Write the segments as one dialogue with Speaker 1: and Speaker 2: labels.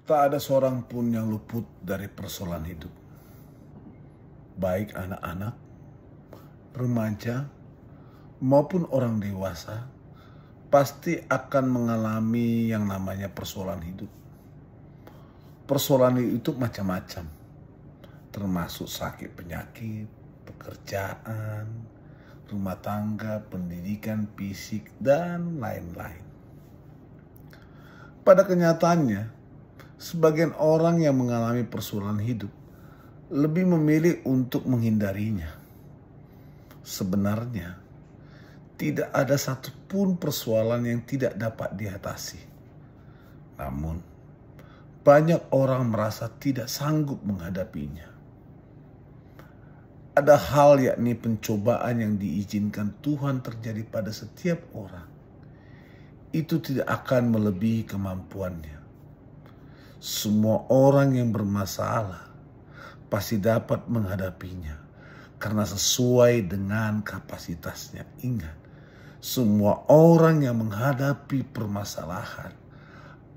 Speaker 1: Tak ada seorang pun yang luput dari persoalan hidup. Baik anak-anak, remaja, maupun orang dewasa pasti akan mengalami yang namanya persoalan hidup. Persoalan itu macam-macam, termasuk sakit penyakit, pekerjaan, rumah tangga, pendidikan, fisik, dan lain-lain. Pada kenyataannya, sebagian orang yang mengalami persoalan hidup lebih memilih untuk menghindarinya. Sebenarnya, tidak ada satupun persoalan yang tidak dapat diatasi. Namun, banyak orang merasa tidak sanggup menghadapinya. Ada hal yakni pencobaan yang diizinkan Tuhan terjadi pada setiap orang. Itu tidak akan melebihi kemampuannya. Semua orang yang bermasalah pasti dapat menghadapinya karena sesuai dengan kapasitasnya. Ingat, semua orang yang menghadapi permasalahan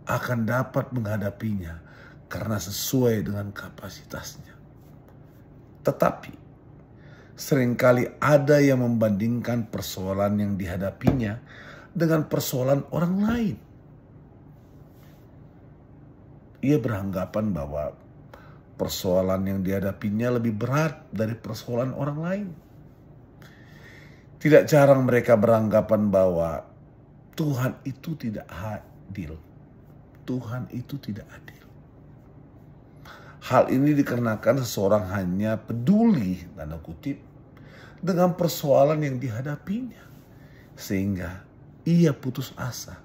Speaker 1: akan dapat menghadapinya karena sesuai dengan kapasitasnya. Tetapi seringkali ada yang membandingkan persoalan yang dihadapinya dengan persoalan orang lain. Ia beranggapan bahwa persoalan yang dihadapinya lebih berat dari persoalan orang lain. Tidak jarang mereka beranggapan bahwa Tuhan itu tidak adil. Tuhan itu tidak adil. Hal ini dikarenakan seseorang hanya peduli, tanda kutip, dengan persoalan yang dihadapinya, sehingga ia putus asa.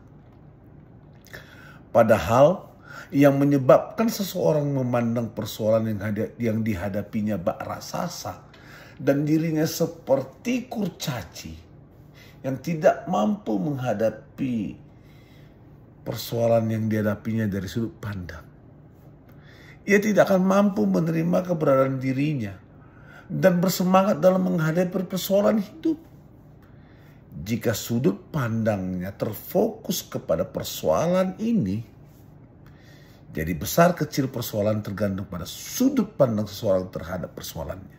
Speaker 1: Padahal yang menyebabkan seseorang memandang persoalan yang dihadapinya bak raksasa dan dirinya seperti kurcaci yang tidak mampu menghadapi persoalan yang dihadapinya dari sudut pandang. Ia tidak akan mampu menerima keberadaan dirinya dan bersemangat dalam menghadapi persoalan hidup. Jika sudut pandangnya terfokus kepada persoalan ini, jadi besar kecil persoalan tergantung pada sudut pandang seseorang terhadap persoalannya.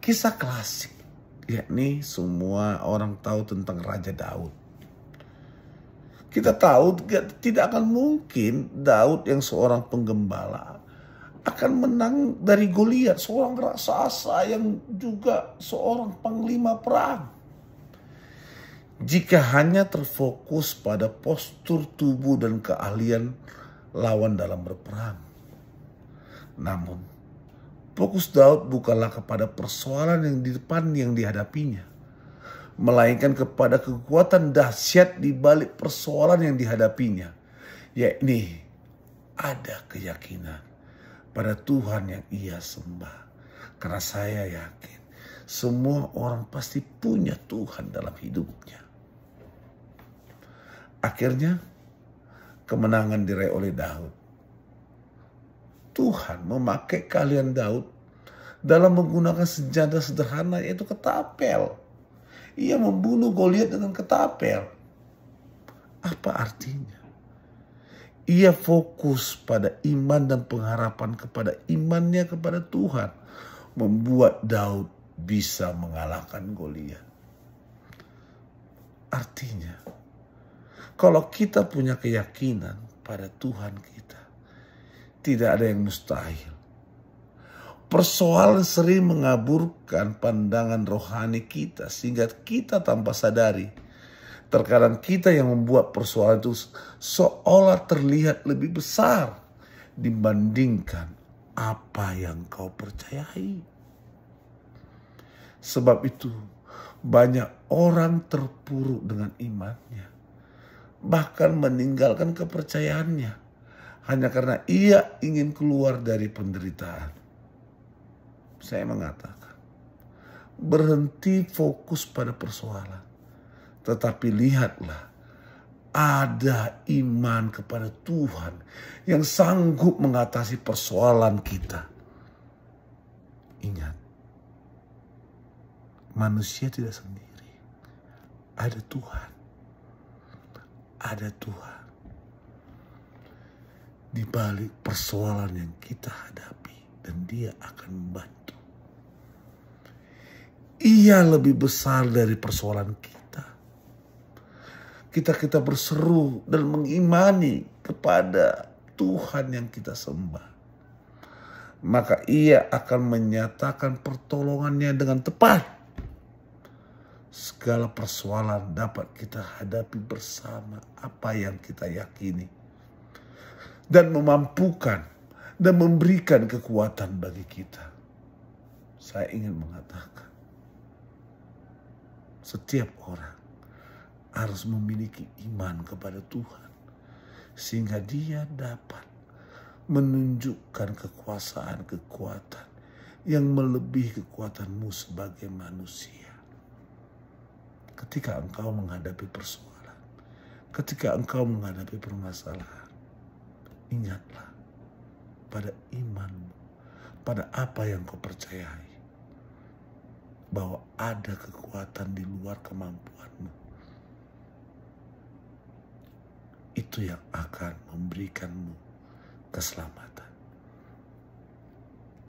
Speaker 1: Kisah klasik, yakni semua orang tahu tentang Raja Daud. Kita tahu tidak akan mungkin Daud yang seorang penggembala akan menang dari Goliat, seorang raksasa yang juga seorang panglima perang. Jika hanya terfokus pada postur tubuh dan keahlian lawan dalam berperang. Namun, fokus Daud bukanlah kepada persoalan yang di depan yang dihadapinya, melainkan kepada kekuatan dahsyat di balik persoalan yang dihadapinya, yakni ada keyakinan pada Tuhan yang ia sembah. Karena saya yakin semua orang pasti punya Tuhan dalam hidupnya. Akhirnya kemenangan diraih oleh Daud. Tuhan memakai keahlian Daud dalam menggunakan senjata sederhana yaitu ketapel. Ia membunuh Goliat dengan ketapel. Apa artinya? Ia fokus pada iman dan pengharapan kepada imannya kepada Tuhan, membuat Daud bisa mengalahkan Goliat. Artinya, kalau kita punya keyakinan pada Tuhan kita, tidak ada yang mustahil. Persoalan sering mengaburkan pandangan rohani kita sehingga kita tanpa sadari, terkadang kita yang membuat persoalan itu seolah terlihat lebih besar dibandingkan apa yang kau percayai. Sebab itu banyak orang terpuruk dengan imannya, bahkan meninggalkan kepercayaannya hanya karena ia ingin keluar dari penderitaan. Saya mengatakan, berhenti fokus pada persoalan, tetapi lihatlah ada iman kepada Tuhan yang sanggup mengatasi persoalan kita. Ingat, manusia tidak sendiri, ada Tuhan. Ada Tuhan. di balik persoalan yang kita hadapi, dan Dia akan membantu. Ia lebih besar dari persoalan kita. Kita berseru dan mengimani kepada Tuhan yang kita sembah, maka Ia akan menyatakan pertolongannya dengan tepat. Segala persoalan dapat kita hadapi bersama apa yang kita yakini, dan memampukan dan memberikan kekuatan bagi kita. Saya ingin mengatakan, setiap orang harus memiliki iman kepada Tuhan, sehingga dia dapat menunjukkan kekuatan yang melebihi kekuatanmu sebagai manusia. Ketika engkau menghadapi persoalan, ketika engkau menghadapi permasalahan, ingatlah pada imanmu, pada apa yang kau percayai, bahwa ada kekuatan di luar kemampuanmu. Itu yang akan memberikanmu keselamatan.